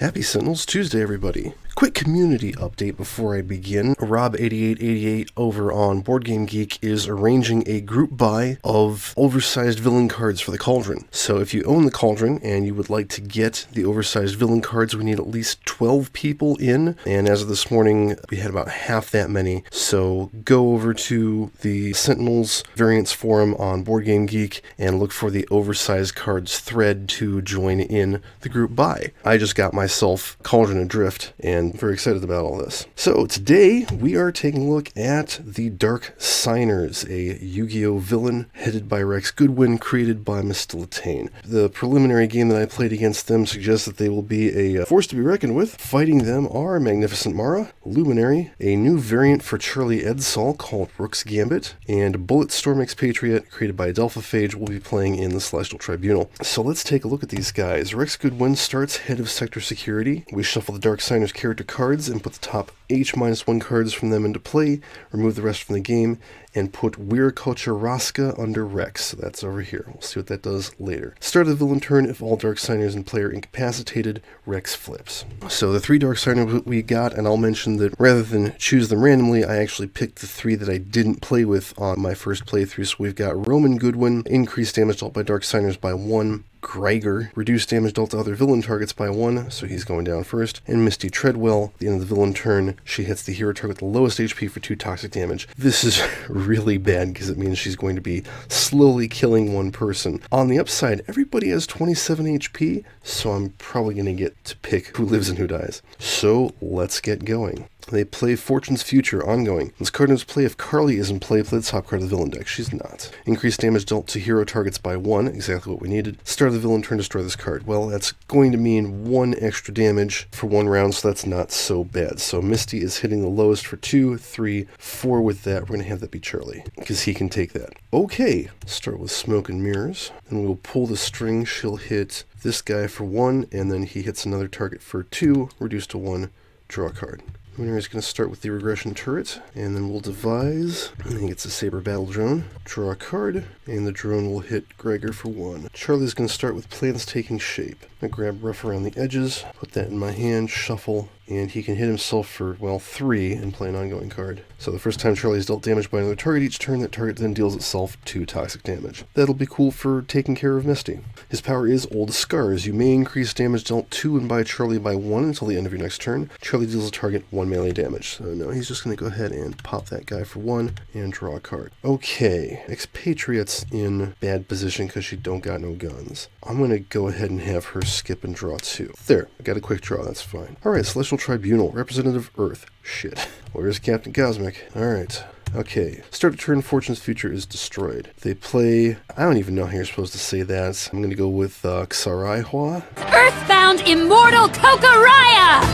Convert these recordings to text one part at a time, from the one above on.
Happy Sentinels Tuesday, everybody. Quick community update before I begin. Rob8888 over on Board Game Geek is arranging a group buy of oversized villain cards for the Cauldron. So if you own the Cauldron and you would like to get the oversized villain cards, we need at least 12 people in. And as of this morning, we had about half that many. So go over to the Sentinels variants forum on Board Game Geek and look for the oversized cards thread to join in the group buy. I just got myself Cauldron Adrift and very excited about all this. So today we are taking a look at the Dark Signers, a Yu-Gi-Oh villain headed by Rex Goodwin, created by Mistilitane. The preliminary game that I played against them suggests that they will be a force to be reckoned with. Fighting them are Magnificent Mara, Luminary, a new variant for Charlie Edsall called Rook's Gambit, and Bulletstorm Expatriate, created by Adelphophage, will be playing in the Celestial Tribunal. So let's take a look at these guys. Rex Goodwin starts head of Sector Security. We shuffle the Dark Signers character cards and put the top H-1 cards from them into play, remove the rest from the game, and put Weirculture Raska under Rex. So that's over here. We'll see what that does later. Start of the villain turn, if all Dark Signers in play are incapacitated, Rex flips. So the three Dark Signers we got, and I'll mention that rather than choose them randomly, I actually picked the three that I didn't play with on my first playthrough. So we've got Roman Goodwin, increased damage dealt by Dark Signers by 1. Greiger, reduced damage dealt to other villain targets by 1, so he's going down first. And Misty Treadwell, at the end of the villain turn, she hits the hero target with the lowest HP for 2 toxic damage. This is really bad because it means she's going to be slowly killing one person. On the upside, everybody has 27 HP, so I'm probably going to get to pick who lives and who dies. So let's get going. They play Fortune's Future, ongoing. This card is play if Carly is in play the top card of the villain deck. She's not. Increased damage dealt to hero targets by 1, exactly what we needed. Start of the villain turn, destroy this card. Well, that's going to mean 1 extra damage for 1 round, so that's not so bad. So Misty is hitting the lowest for 2, 3, 4 with that. We're going to have that be Charlie, because he can take that. Okay, start with Smoke and Mirrors, and we'll pull the string. She'll hit this guy for 1, and then he hits another target for 2, reduced to 1, draw a card. Winner is going to start with the regression turret, and then we'll devise, and he gets a saber battle drone, draw a card, and the drone will hit Greiger for 1. Charlie's going to start with plans taking shape. I'm going to grab rough around the edges, put that in my hand, shuffle, and he can hit himself for, well, 3 and play an ongoing card. So the first time Charlie is dealt damage by another target each turn, that target then deals itself 2 toxic damage. That'll be cool for taking care of Misty. His power is Old Scars. You may increase damage dealt to and by Charlie by 1 until the end of your next turn. Charlie deals a target 1 melee damage. So no, he's just going to go ahead and pop that guy for 1 and draw a card. Okay, Expatriate's in bad position because she don't got no guns. I'm going to go ahead and have her skip and draw 2. There, I got a quick draw, that's fine. Alright, Celestial Tribunal, Representative Earth. Shit. Where's Captain Cosmic? Alright. Okay, start of turn, Fortune's Future is destroyed. They play, I don't even know how you're supposed to say that. I'm going to go with Xaraihua. Earthbound Immortal Kokoraya!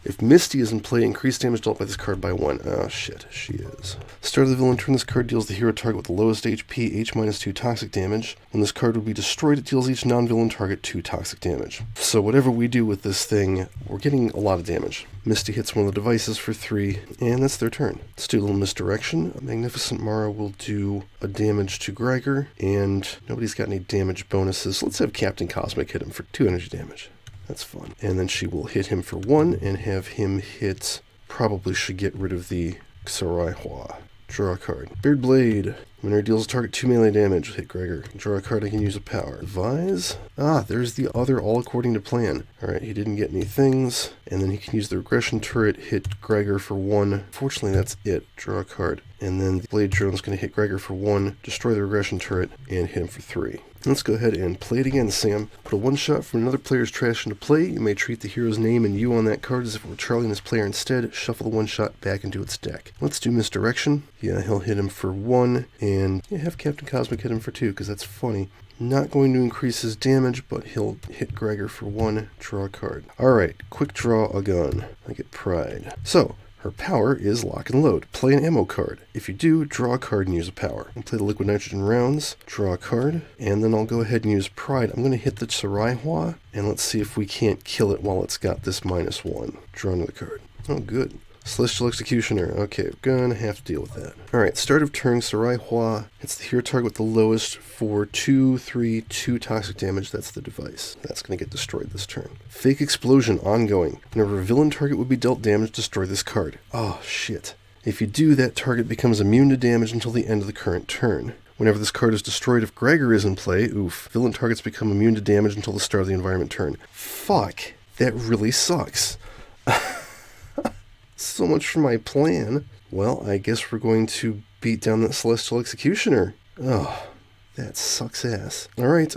If Misty is in play, increased damage dealt by this card by 1. Oh shit, she is. Start of the villain turn, this card deals the hero target with the lowest HP, H-2 toxic damage. When this card would be destroyed, it deals each non-villain target 2 toxic damage. So whatever we do with this thing, we're getting a lot of damage. Misty hits one of the devices for 3, and that's their turn. Let's do a little misdirection. Magnificent Mara will do a damage to Greiger, and nobody's got any damage bonuses. So let's have Captain Cosmic hit him for 2 energy damage. That's fun. And then she will hit him for 1 and have him hit, probably should get rid of the Xaraihua. Draw a card. Beard Blade. Winner deals a target 2 melee damage. Hit Greiger. Draw a card, I can use a power. Devise. Ah, there's the other all according to plan. Alright, he didn't get any things. And then he can use the regression turret, hit Greiger for 1. Fortunately, that's it. Draw a card. And then the Blade Drone's going to hit Greiger for 1, destroy the regression turret, and hit him for 3. Let's go ahead and play it again, Sam. Put a 1-shot from another player's trash into play. You may treat the hero's name and you on that card as if it were Charlie and his player instead. Shuffle the 1-shot back into its deck. Let's do Misdirection. Yeah, he'll hit him for 1, and yeah, have Captain Cosmic hit him for 2, because that's funny. Not going to increase his damage, but he'll hit Greiger for 1, draw a card. Alright, quick draw a gun. I get Pride. So, her power is Lock and Load. Play an ammo card. If you do, draw a card and use a power. I'll play the Liquid Nitrogen rounds, draw a card, and then I'll go ahead and use Pride. I'm going to hit the Xaraihua, and let's see if we can't kill it while it's got this -1. Draw another card. Oh, good. Celestial Executioner. Okay, we're gonna have to deal with that. Alright, start of turn, Sarai Hua hits the hero target with the lowest for 2, 3, 2 toxic damage. That's the device. That's gonna get destroyed this turn. Fake Explosion, ongoing. Whenever a villain target would be dealt damage, destroy this card. Oh, shit. If you do, that target becomes immune to damage until the end of the current turn. Whenever this card is destroyed, if Gregor is in play, oof, villain targets become immune to damage until the start of the environment turn. Fuck. That really sucks. So much for my plan. Well, I guess we're going to beat down that Celestial Executioner. Oh, that sucks ass. Alright,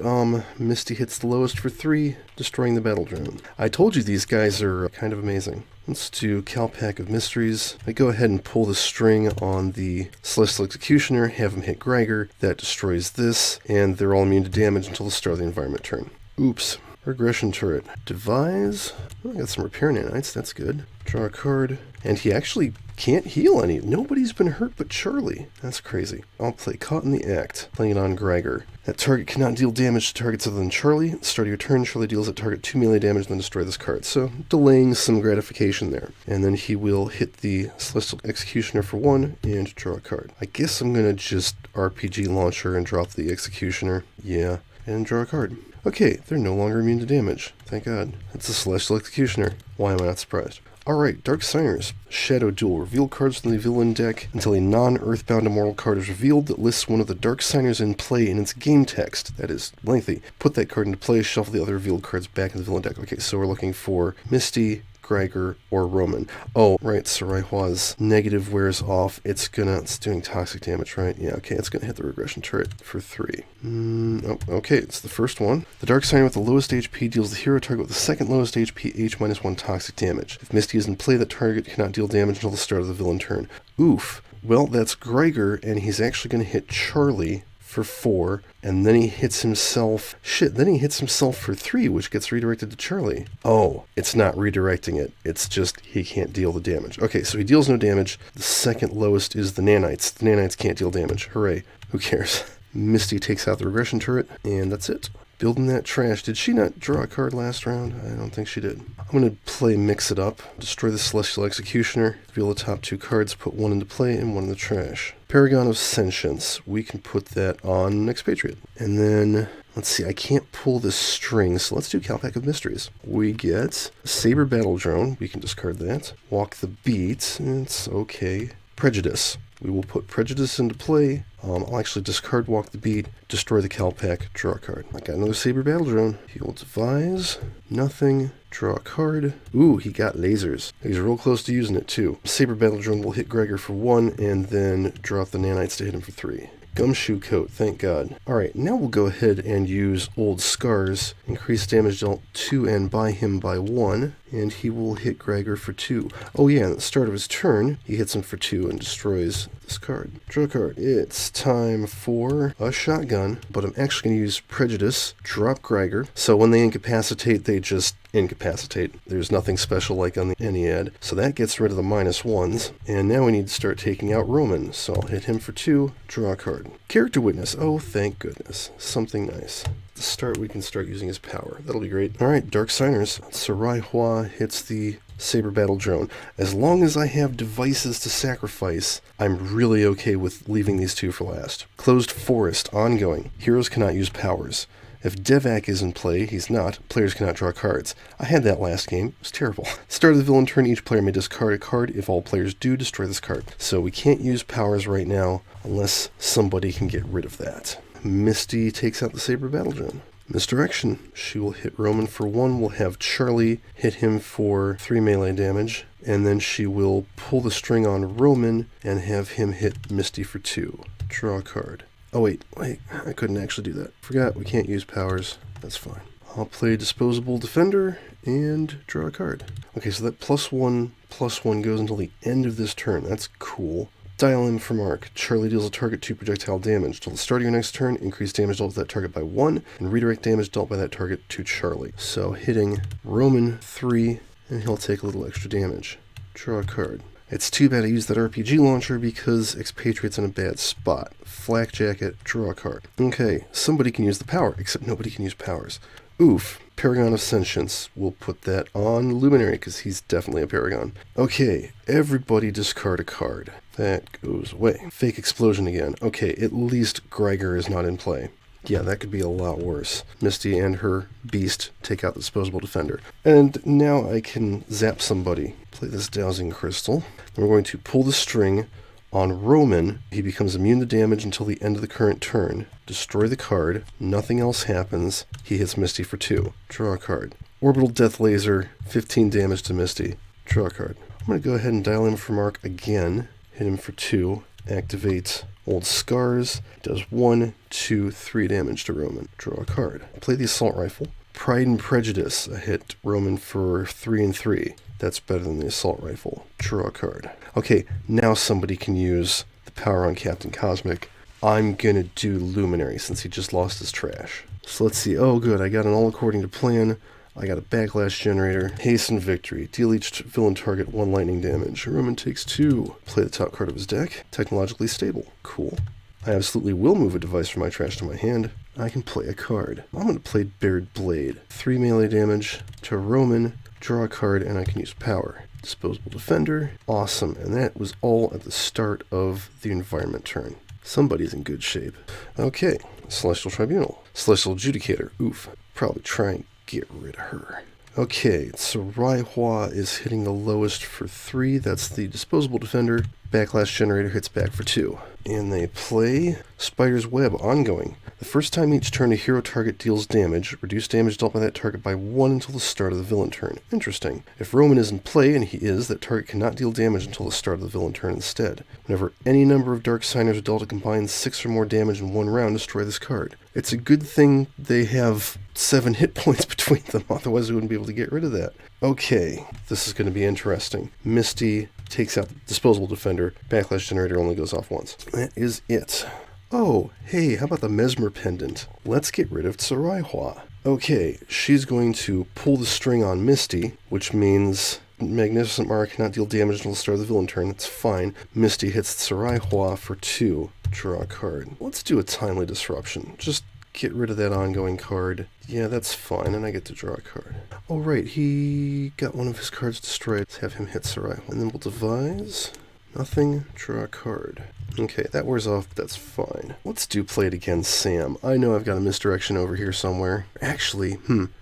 Misty hits the lowest for 3, destroying the battle drone. I told you these guys are kind of amazing. Let's do Calpac of Mysteries. I go ahead and pull the string on the Celestial Executioner, have him hit Gregor. That destroys this, and they're all immune to damage until the start of the environment turn. Oops. Regression turret. Devise. Oh, I got some repair nanites, that's good. Draw a card. And he actually can't heal any. Nobody's been hurt but Charlie. That's crazy. I'll play Caught in the Act, playing it on Gregor. That target cannot deal damage to targets other than Charlie. At the start of your turn, Charlie deals that target 2 melee damage, then destroy this card. So, delaying some gratification there. And then he will hit the Celestial Executioner for 1 and draw a card. I guess I'm gonna just RPG launcher and drop the Executioner. Yeah. And draw a card. Okay, they're no longer immune to damage. Thank God. It's the Celestial Executioner. Why am I not surprised? Alright, Dark Signers. Shadow Duel. Reveal cards from the villain deck until a non-Earthbound Immortal card is revealed that lists one of the Dark Signers in play in its game text. That is lengthy. Put that card into play, shuffle the other revealed cards back in the villain deck. Okay, so we're looking for Misty, Gregor, or Roman. Oh, right, Sarai Hua's negative wears off. It's doing toxic damage, right? Yeah, okay, it's gonna hit the regression turret for 3. Oh, okay, it's the first one. The Dark Signer with the lowest HP deals the hero target with the second lowest HP H-1 toxic damage. If Misty is in play, that target cannot deal damage until the start of the villain turn. Oof. Well, that's Gregor, and he's actually gonna hit Charlie for 4, and then he hits himself. Shit, then he hits himself for 3, which gets redirected to Charlie. Oh, it's not redirecting it. It's just he can't deal the damage. Okay, so he deals no damage. The second lowest is the nanites. The nanites can't deal damage. Hooray. Who cares? Misty takes out the regression turret, and that's it. Building that trash. Did she not draw a card last round? I don't think she did. I'm going to play Mix It Up. Destroy the Celestial Executioner. Reveal the top 2 cards. Put 1 into play and 1 in the trash. Paragon of Sentience. We can put that on Expatriate. And then, let's see, I can't pull this string, so let's do Calpac of Mysteries. We get Saber Battle Drone. We can discard that. Walk the Beat. It's okay. Prejudice. We will put Prejudice into play. I'll actually discard Walk the Beat, destroy the Calpac, draw a card. I got another Saber Battle Drone. He will devise, nothing, draw a card. Ooh, he got lasers. He's real close to using it too. Saber Battle Drone will hit Gregor for 1 and then drop the nanites to hit him for 3. Gumshoe Coat, thank God. Alright, now we'll go ahead and use Old Scars. Increase damage dealt to and by him by 1, and he will hit Gregor for 2. Oh yeah, at the start of his turn, he hits him for 2 and destroys this card. Draw a card. It's time for a shotgun, but I'm actually going to use Prejudice, drop Gregor, so when they incapacitate, they just incapacitate. There's nothing special like on the Ennead, so that gets rid of the -1s, and now we need to start taking out Roman, so I'll hit him for 2, draw a card. Character Witness, oh thank goodness, something nice. At the start we can start using his power, that'll be great. Alright, Dark Signers. Sarai Hua hits the Saber Battle Drone. As long as I have devices to sacrifice, I'm really okay with leaving these 2 for last. Closed Forest, ongoing. Heroes cannot use powers. If Devac is in play, he's not. Players cannot draw cards. I had that last game. It was terrible. Start of the villain turn, each player may discard a card. If all players do, destroy this card. So we can't use powers right now unless somebody can get rid of that. Misty takes out the Saber Battle Drone. Misdirection. She will hit Roman for 1. We'll have Charlie hit him for 3 melee damage. And then she will pull the string on Roman and have him hit Misty for 2. Draw a card. Oh wait, I couldn't actually do that. Forgot, we can't use powers. That's fine. I'll play Disposable Defender and draw a card. Okay, so that +1/+1 goes until the end of this turn. That's cool. Dial in for Mark. Charlie deals a target 2 projectile damage. Till the start of your next turn, increase damage dealt to that target by 1, and redirect damage dealt by that target to Charlie. So hitting Roman 3, and he'll take a little extra damage. Draw a card. It's too bad I used that RPG launcher because Expatriate's in a bad spot. Flak Jacket, draw a card. Okay, somebody can use the power, except nobody can use powers. Oof. Paragon of Sentience. We'll put that on Luminary because he's definitely a Paragon. Okay, everybody discard a card. That goes away. Fake Explosion again. Okay, at least Greiger is not in play. Yeah, that could be a lot worse. Misty and her beast take out the Disposable Defender. And now I can zap somebody. Play this Dowsing Crystal. Then we're going to pull the string on Roman. He becomes immune to damage until the end of the current turn. Destroy the card. Nothing else happens. He hits Misty for 2. Draw a card. Orbital Death Laser. 15 damage to Misty. Draw a card. I'm going to go ahead and dial him for mark again. Hit him for 2. Activate Old Scars. Does 1, 2, 3 damage to Roman. Draw a card. Play the Assault Rifle. Pride and Prejudice. I hit Roman for 3 and 3. That's better than the Assault Rifle. Draw a card. Okay, now somebody can use the power on Captain Cosmic. I'm gonna do Luminary since he just lost his trash. So let's see. Oh good, I got an all according to plan. I got a Backlash Generator. Hasten Victory. Deal each villain target 1 lightning damage. Roman takes 2. Play the top card of his deck. Technologically stable. Cool. I absolutely will move a device from my trash to my hand. I can play a card. I'm going to play Bared Blade. 3 melee damage to Roman. Draw a card, and I can use power. Disposable Defender. Awesome. And that was all at the start of the environment turn. Somebody's in good shape. Okay. Celestial Tribunal. Celestial Adjudicator. Oof. Probably try and get rid of her. Okay, so Raihua is hitting the lowest for 3. That's the Disposable Defender. Backlash Generator hits back for 2. And they play Spider's Web ongoing. The first time each turn a hero target deals damage, reduce damage dealt by that target by 1 until the start of the villain turn. Interesting. If Roman is in play, and he is, that target cannot deal damage until the start of the villain turn instead. Whenever any number of Dark Signers are dealt a combined 6 or more damage in 1 round, destroy this card. It's a good thing they have 7 hit points between them, otherwise we wouldn't be able to get rid of that. Okay, this is going to be interesting. Misty takes out the Disposable Defender. Backlash Generator only goes off once. That is it. Oh, hey, how about the Mesmer Pendant? Let's get rid of Tsuraihua. Okay, she's going to pull the string on Misty, which means Magnificent Mara cannot deal damage until the start of the villain turn. That's fine. Misty hits Tsuraihua for 2. Draw a card. Let's do a Timely Disruption. Just get rid of that ongoing card. Yeah, that's fine, and I get to draw a card. Oh, right, he got one of his cards destroyed. Let's have him hit Tsuraihua. And then we'll devise. Nothing. Draw a card. Okay, that wears off, but that's fine. Let's do Play It Again, Sam. I know I've got a misdirection over here somewhere. Actually,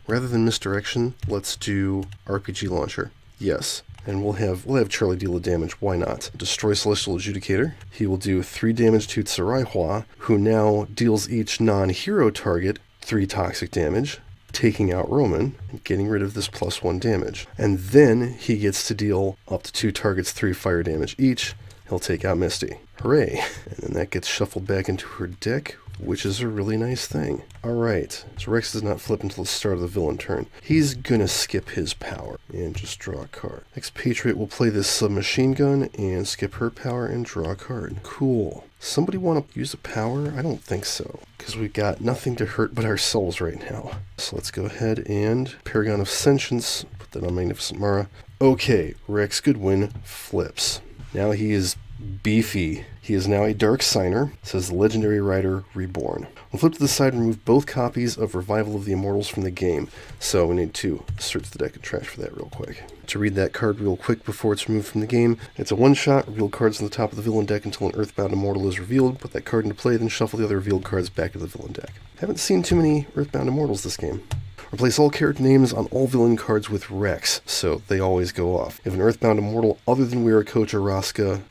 rather than misdirection, let's do RPG Launcher. Yes. And we'll have Charlie deal the damage. Why not? Destroy Celestial Adjudicator. He will do 3 damage to Tsuraihua, who now deals each non-hero target 3 toxic damage, taking out Roman and getting rid of this +1 damage. And then he gets to deal up to 2 targets 3 fire damage each. He'll take out Misty. Hooray! And then that gets shuffled back into her deck, which is a really nice thing. Alright, so Rex does not flip until the start of the villain turn. He's gonna skip his power and just draw a card. Expatriate will play this submachine gun and skip her power and draw a card. Cool. Somebody want to use a power? I don't think so, because we've got nothing to hurt but ourselves right now. So let's go ahead and Paragon of Sentience, put that on Magnificent Mara. Okay, Rex Goodwin flips. Now he is beefy. He is now a Dark Signer, says the Legendary Rider Reborn. We'll flip to the side and remove both copies of Revival of the Immortals from the game. So we need to search the deck and trash for that real quick. To read that card real quick before it's removed from the game, it's a one-shot, reveal cards on the top of the villain deck until an Earthbound Immortal is revealed, put that card into play, then shuffle the other revealed cards back into the villain deck. Haven't seen too many Earthbound Immortals this game. Replace all character names on all villain cards with Rex, so they always go off. If an Earthbound Immortal other than Wiracocha Raska...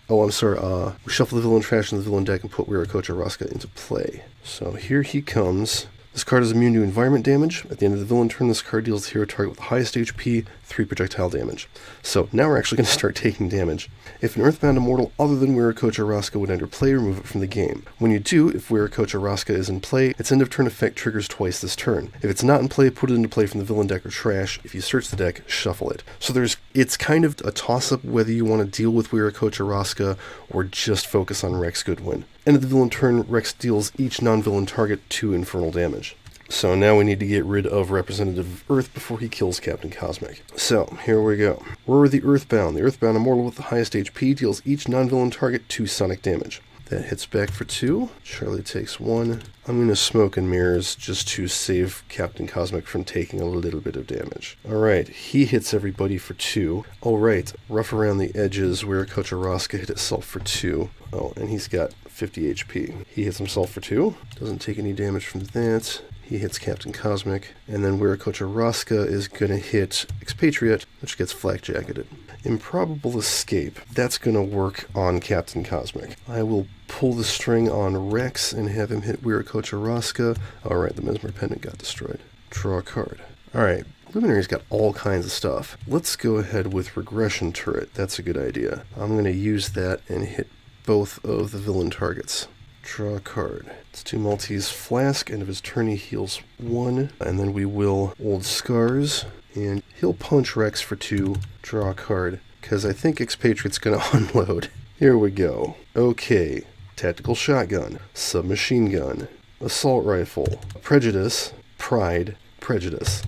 shuffle the villain trash in the villain deck and put Wiracocha Raska into play. So here he comes. This card is immune to environment damage. At the end of the villain turn, this card deals the hero target with the highest HP, 3 projectile damage. So now we're actually going to start taking damage. If an Earthbound Immortal other than Wiracocha Raska would enter play, remove it from the game. When you do, if Wiracocha Raska is in play, its end of turn effect triggers twice this turn. If it's not in play, put it into play from the villain deck or trash. If you search the deck, shuffle it. So it's kind of a toss-up whether you want to deal with Wiracocha Raska or just focus on Rex Goodwin. End of the villain turn, Rex deals each non-villain target 2 infernal damage. So now we need to get rid of Representative of Earth before he kills Captain Cosmic. So, here we go. We're the Earthbound. The Earthbound Immortal with the highest HP deals each non-villain target 2 sonic damage. That hits back for 2. Charlie takes 1. I'm going to smoke and mirrors just to save Captain Cosmic from taking a little bit of damage. Alright, he hits everybody for 2. Alright, rough around the edges where Kocharaska hit itself for 2. Oh, and he's got 50 HP. He hits himself for 2. Doesn't take any damage from that. He hits Captain Cosmic, and then Weirikocha Raska is going to hit Expatriate, which gets flak-jacketed. Improbable Escape. That's going to work on Captain Cosmic. I will pull the string on Rex and have him hit Weirikocha Raska. Alright, the Mesmer Pendant got destroyed. Draw a card. Alright, Luminary's got all kinds of stuff. Let's go ahead with Regression Turret. That's a good idea. I'm going to use that and hit both of the villain targets. Draw a card. Let's do Maltese Flask. End of his turn he heals 1. And then we will Old Scars. And he'll punch Rex for 2. Draw a card. Because I think Expatriate's going to unload. Here we go. Okay. Tactical Shotgun. Submachine Gun. Assault Rifle. Prejudice. Pride. Prejudice.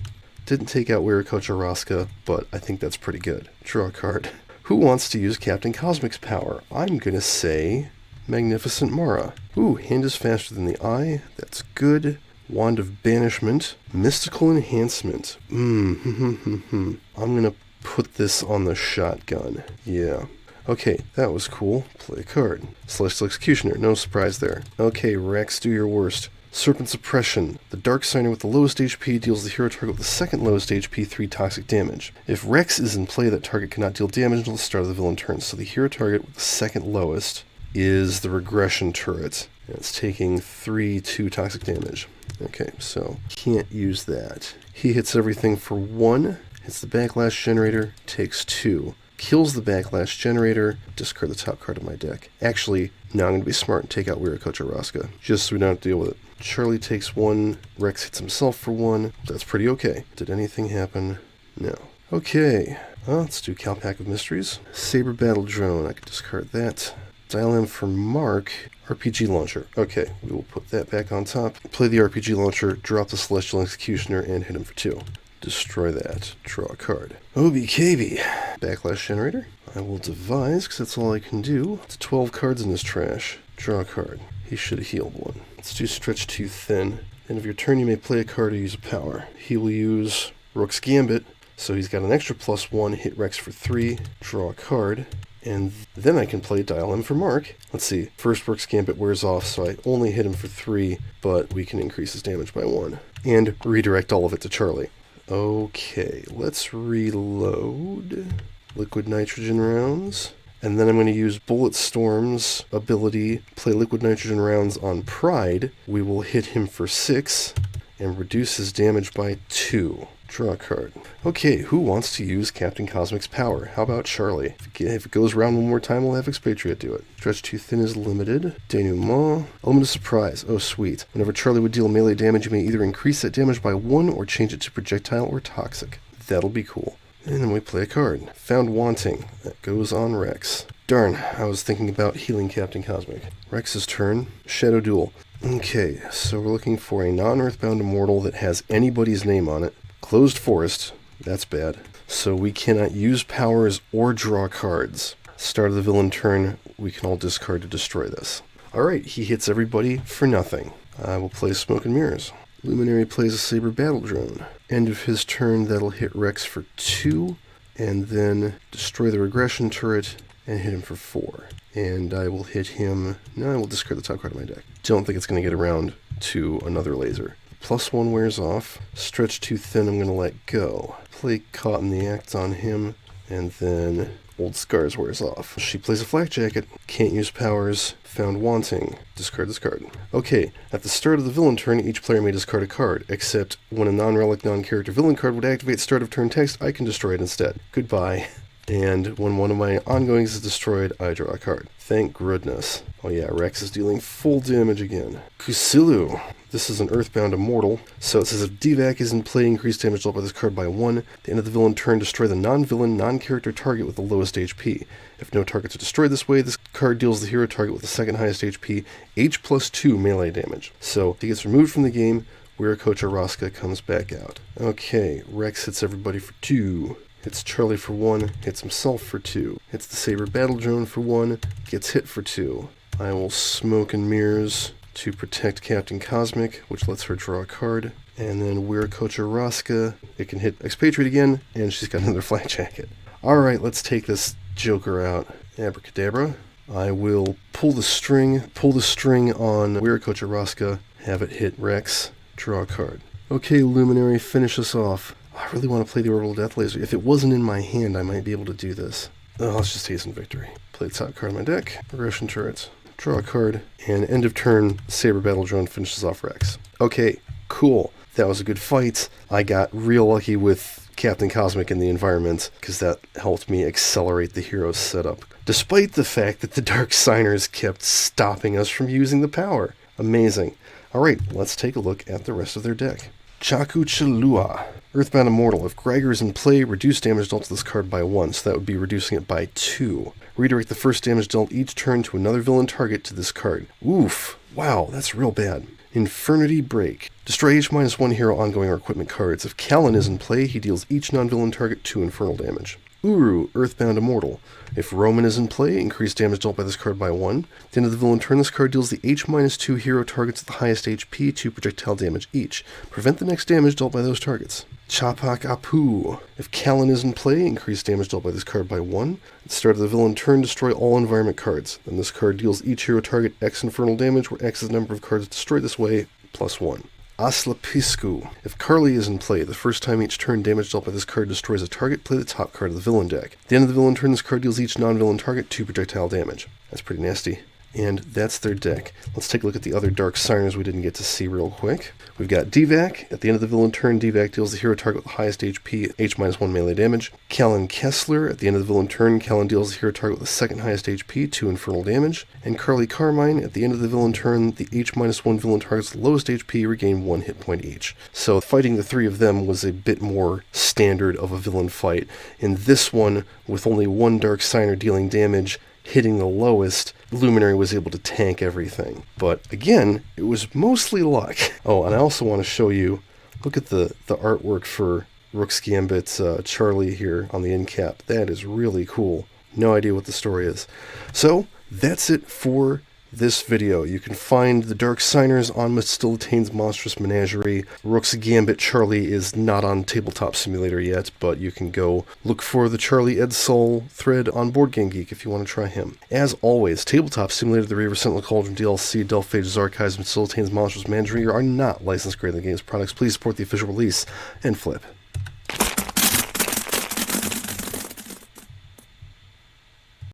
Didn't take out Weirikocha Raska, but I think that's pretty good. Draw a card. Who wants to use Captain Cosmic's power? I'm going to say Magnificent Mara. Ooh, hand is faster than the eye. That's good. Wand of Banishment. Mystical Enhancement. I'm going to put this on the shotgun. Yeah. Okay, that was cool. Play a card. Celestial Executioner. No surprise there. Okay, Rex, do your worst. Serpent Suppression. The Dark Signer with the lowest HP deals the hero target with the second lowest HP 3 toxic damage. If Rex is in play, that target cannot deal damage until the start of the villain turn. So the hero target with the second lowest is the Regression Turret. And it's taking 2 toxic damage. Okay, so can't use that. He hits everything for 1, hits the Backlash Generator, takes 2. Kills the Backlash Generator, discard the top card of my deck. Actually, now I'm going to be smart and take out Weirikocha Raska, just so we don't have to deal with it. Charlie takes 1, Rex hits himself for 1. That's pretty okay. Did anything happen? No. Okay, let's do Calpac of Mysteries. Saber Battle Drone, I could discard that. Dial M for Mark. RPG Launcher. Okay, we will put that back on top. Play the RPG Launcher, drop the Celestial Executioner, and hit him for 2. Destroy that. Draw a card. OBKB. Backlash Generator. I will devise, because that's all I can do. It's 12 cards in his trash. Draw a card. He should have healed 1. Let's do Stretch Too Thin. End of your turn, you may play a card or use a power. He will use Rook's Gambit, so he's got an extra +1, hit Rex for 3, draw a card, and then I can play Dial M for Mark. Let's see, first Rook's Gambit wears off, so I only hit him for 3, but we can increase his damage by 1. And redirect all of it to Charlie. Okay, let's reload. Liquid Nitrogen rounds. And then I'm going to use Bullet Storm's ability, play Liquid Nitrogen rounds on Pride. We will hit him for 6 and reduce his damage by 2. Draw a card. Okay, who wants to use Captain Cosmic's power? How about Charlie? If it goes around one more time, we'll have Expatriate do it. Stretch Too Thin is limited. Denouement. Element of Surprise. Oh, sweet. Whenever Charlie would deal melee damage, you may either increase that damage by 1 or change it to projectile or toxic. That'll be cool. And then we play a card. Found Wanting. That goes on Rex. Darn, I was thinking about healing Captain Cosmic. Rex's turn. Shadow Duel. Okay, so we're looking for a non-Earthbound Immortal that has anybody's name on it. Closed Forest. That's bad. So we cannot use powers or draw cards. Start of the villain turn, we can all discard to destroy this. Alright, he hits everybody for nothing. I will play Smoke and Mirrors. Luminary plays a Saber Battle Drone. End of his turn, that'll hit Rex for 2, and then destroy the Regression Turret and hit him for 4. And I will hit him... No, I will discard the top card of my deck. Don't think it's going to get around to another laser. +1 wears off. Stretch Too Thin, I'm going to let go. Play Caught in the Act on him, and then Old Scars wears off. She plays a Flak Jacket. Can't use powers. Found Wanting. Discard this card. Okay, at the start of the villain turn, each player may discard a card, except when a non-relic, non-character villain card would activate start of turn text, I can destroy it instead. Goodbye. And when one of my ongoings is destroyed, I draw a card. Thank goodness. Oh yeah, Rex is dealing full damage again. Kusilu. This is an Earthbound Immortal. So it says if DVAC is in play, increase damage dealt by this card by 1. At the end of the villain turn, destroy the non-villain, non-character target with the lowest HP. If no targets are destroyed this way, this card deals the hero target with the second highest HP, H+2 melee damage. So if he gets removed from the game, Weirikocha Raska comes back out. Okay, Rex hits everybody for 2. Hits Charlie for 1, hits himself for 2. Hits the Saber Battle Drone for 1, gets hit for 2. I will Smoke and Mirrors to protect Captain Cosmic, which lets her draw a card. And then Weirdos Raska, it can hit Expatriate again, and she's got another Flat Jacket. Alright, let's take this Joker out. Abracadabra. I will pull the string on Weirdos Raska, have it hit Rex, draw a card. Okay, Luminary, finish us off. I really want to play the Orbital Death Laser. If it wasn't in my hand, I might be able to do this. Let's just hasten victory. Play the top card of my deck, Progression Turrets, draw a card, and end of turn, Saber Battle Drone finishes off Rex. Okay, cool. That was a good fight. I got real lucky with Captain Cosmic in the environment, because that helped me accelerate the hero's setup, despite the fact that the Dark Signers kept stopping us from using the power. Amazing. Alright, let's take a look at the rest of their deck. Chaku Chalua. Earthbound Immortal. If Greiger is in play, reduce damage dealt to this card by 1, so that would be reducing it by 2. Redirect the first damage dealt each turn to another villain target to this card. Oof. Wow, that's real bad. Infernity Break. Destroy H-1 hero ongoing or equipment cards. If Callan is in play, he deals each non-villain target 2 infernal damage. Uru, Earthbound Immortal. If Roman is in play, increase damage dealt by this card by 1. At the end of the villain turn, this card deals the H-2 hero targets at the highest HP 2 projectile damage each. Prevent the next damage dealt by those targets. Chapak Apu. If Callan is in play, increase damage dealt by this card by 1. At the start of the villain turn, destroy all environment cards. Then this card deals each hero target X infernal damage, where X is the number of cards destroyed this way, plus 1. Aslapisku. If Carly is in play, the first time each turn damage dealt by this card destroys a target, play the top card of the villain deck. At the end of the villain turn, this card deals each non-villain target 2 projectile damage. That's pretty nasty. And that's their deck. Let's take a look at the other Dark Signers we didn't get to see real quick. We've got Divac. At the end of the villain turn, Divac deals the hero target with the highest HP, H-1 melee damage. Callan Kessler. At the end of the villain turn, Callan deals the hero target with the second highest HP, 2 infernal damage. And Carly Carmine. At the end of the villain turn, the H-1 villain target's lowest HP regain 1 hit point each. So fighting the three of them was a bit more standard of a villain fight. In this one, with only one Dark Signer dealing damage, hitting the lowest, Luminary was able to tank everything. But again, it was mostly luck. Oh, and I also want to show you, look at the artwork for Rook's Gambit's Charlie here on the end cap. That is really cool. No idea what the story is. So, that's it for this video. You can find the Dark Signers on Mastillatane's Monstrous Menagerie. Rook's Gambit Charlie is not on Tabletop Simulator yet, but you can go look for the Charlie Ed Soul thread on Board Game Geek if you want to try him. As always, Tabletop Simulator, the Reaver Sentinel Cauldron DLC, Delphage's Archives, and Mastillatane's Monstrous Menagerie are not licensed Great Games products. Please support the official release and flip.